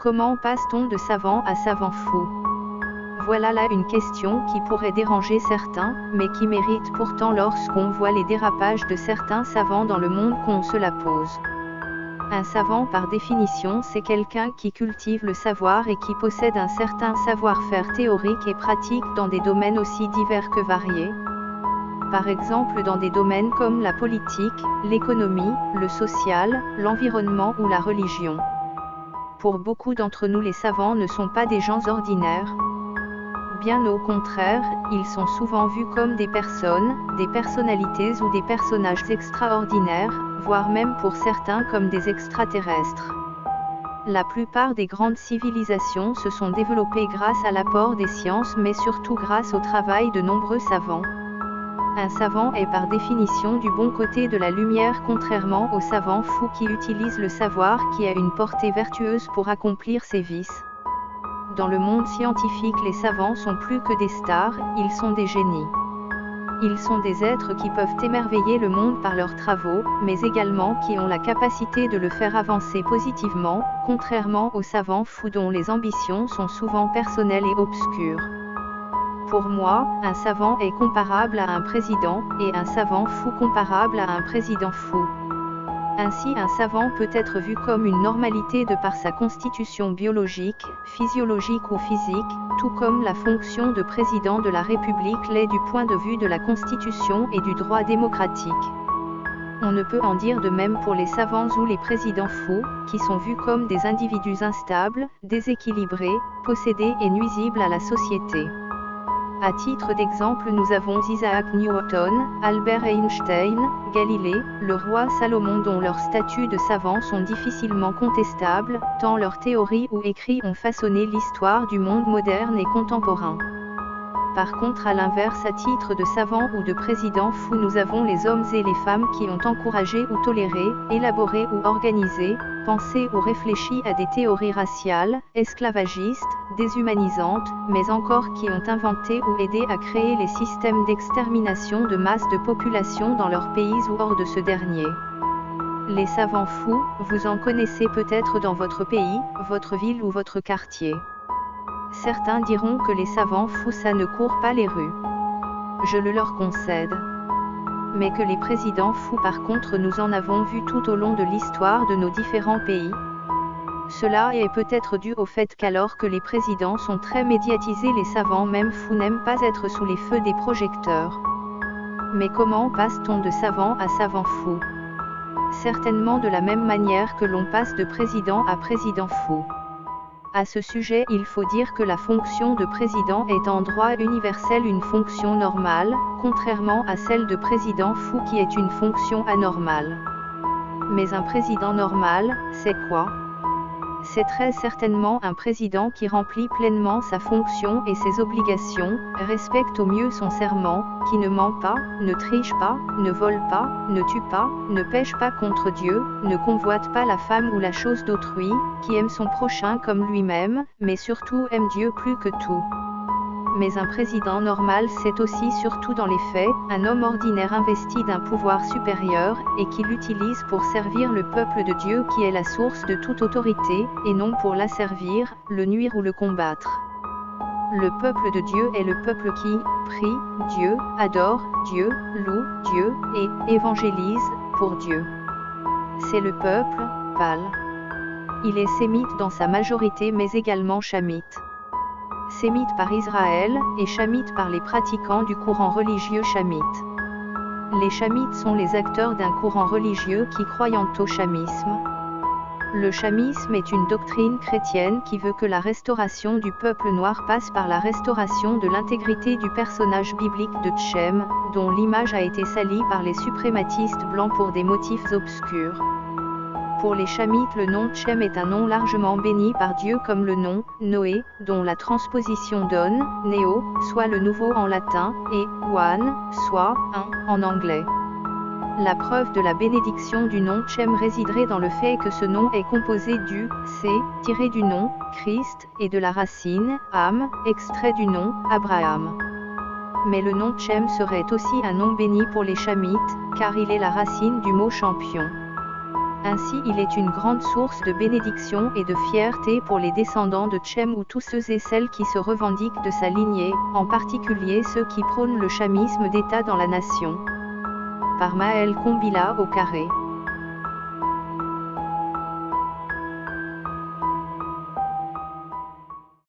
Comment passe-t-on de savant à savant fou? Voilà là une question qui pourrait déranger certains, mais qui mérite pourtant lorsqu'on voit les dérapages de certains savants dans le monde qu'on se la pose. Un savant par définition c'est quelqu'un qui cultive le savoir et qui possède un certain savoir-faire théorique et pratique dans des domaines aussi divers que variés. Par exemple dans des domaines comme la politique, l'économie, le social, l'environnement ou la religion. Pour beaucoup d'entre nous les savants ne sont pas des gens ordinaires. Bien au contraire, ils sont souvent vus comme des personnes, des personnalités ou des personnages extraordinaires, voire même pour certains comme des extraterrestres. La plupart des grandes civilisations se sont développées grâce à l'apport des sciences mais surtout grâce au travail de nombreux savants. Un savant est par définition du bon côté de la lumière contrairement aux savants fous qui utilisent le savoir qui a une portée vertueuse pour accomplir ses vices. Dans le monde scientifique les savants sont plus que des stars, ils sont des génies. Ils sont des êtres qui peuvent émerveiller le monde par leurs travaux, mais également qui ont la capacité de le faire avancer positivement, contrairement aux savants fous dont les ambitions sont souvent personnelles et obscures. Pour moi, un savant est comparable à un président, et un savant fou comparable à un président fou. Ainsi un savant peut être vu comme une normalité de par sa constitution biologique, physiologique ou physique, tout comme la fonction de président de la République l'est du point de vue de la Constitution et du droit démocratique. On ne peut en dire de même pour les savants ou les présidents fous, qui sont vus comme des individus instables, déséquilibrés, possédés et nuisibles à la société. À titre d'exemple nous avons Isaac Newton, Albert Einstein, Galilée, le roi Salomon dont leurs statuts de savants sont difficilement contestables, tant leurs théories ou écrits ont façonné l'histoire du monde moderne et contemporain. Par contre à l'inverse à titre de savants ou de présidents fous nous avons les hommes et les femmes qui ont encouragé ou toléré, élaboré ou organisé, pensé ou réfléchi à des théories raciales, esclavagistes, déshumanisantes, mais encore qui ont inventé ou aidé à créer les systèmes d'extermination de masse de population dans leur pays ou hors de ce dernier. Les savants fous, vous en connaissez peut-être dans votre pays, votre ville ou votre quartier. Certains diront que les savants fous ça ne court pas les rues. Je le leur concède. Mais que les présidents fous par contre nous en avons vu tout au long de l'histoire de nos différents pays. Cela est peut-être dû au fait qu'alors que les présidents sont très médiatisés les savants même fous n'aiment pas être sous les feux des projecteurs. Mais comment passe-t-on de savant à savant fou? Certainement de la même manière que l'on passe de président à président fou. À ce sujet il faut dire que la fonction de président est en droit universel une fonction normale, contrairement à celle de président fou qui est une fonction anormale. Mais un président normal, c'est quoi? C'est très certainement un président qui remplit pleinement sa fonction et ses obligations, respecte au mieux son serment, qui ne ment pas, ne triche pas, ne vole pas, ne tue pas, ne pèche pas contre Dieu, ne convoite pas la femme ou la chose d'autrui, qui aime son prochain comme lui-même, mais surtout aime Dieu plus que tout. Mais un président normal c'est aussi surtout dans les faits, un homme ordinaire investi d'un pouvoir supérieur, et qui l'utilise pour servir le peuple de Dieu qui est la source de toute autorité, et non pour l'asservir, le nuire ou le combattre. Le peuple de Dieu est le peuple qui prie Dieu, adore Dieu, loue Dieu, et évangélise pour Dieu. C'est le peuple, pâle. Il est sémite dans sa majorité mais également chamite. Sémite par Israël, et chamite par les pratiquants du courant religieux chamite. Les chamites sont les acteurs d'un courant religieux qui croient au chamisme. Le chamisme est une doctrine chrétienne qui veut que la restauration du peuple noir passe par la restauration de l'intégrité du personnage biblique de Tchem, dont l'image a été salie par les suprématistes blancs pour des motifs obscurs. Pour les chamites le nom Tchem est un nom largement béni par Dieu comme le nom Noé, dont la transposition donne Néo, soit le nouveau en latin, et One, soit un en anglais. La preuve de la bénédiction du nom Tchem résiderait dans le fait que ce nom est composé du C, tiré du nom Christ, et de la racine Am, extrait du nom Abraham. Mais le nom Tchem serait aussi un nom béni pour les chamites, car il est la racine du mot champion. Ainsi il est une grande source de bénédiction et de fierté pour les descendants de Tchem ou tous ceux et celles qui se revendiquent de sa lignée, en particulier ceux qui prônent le chamisme d'État dans la nation. Par Maël Combila au carré.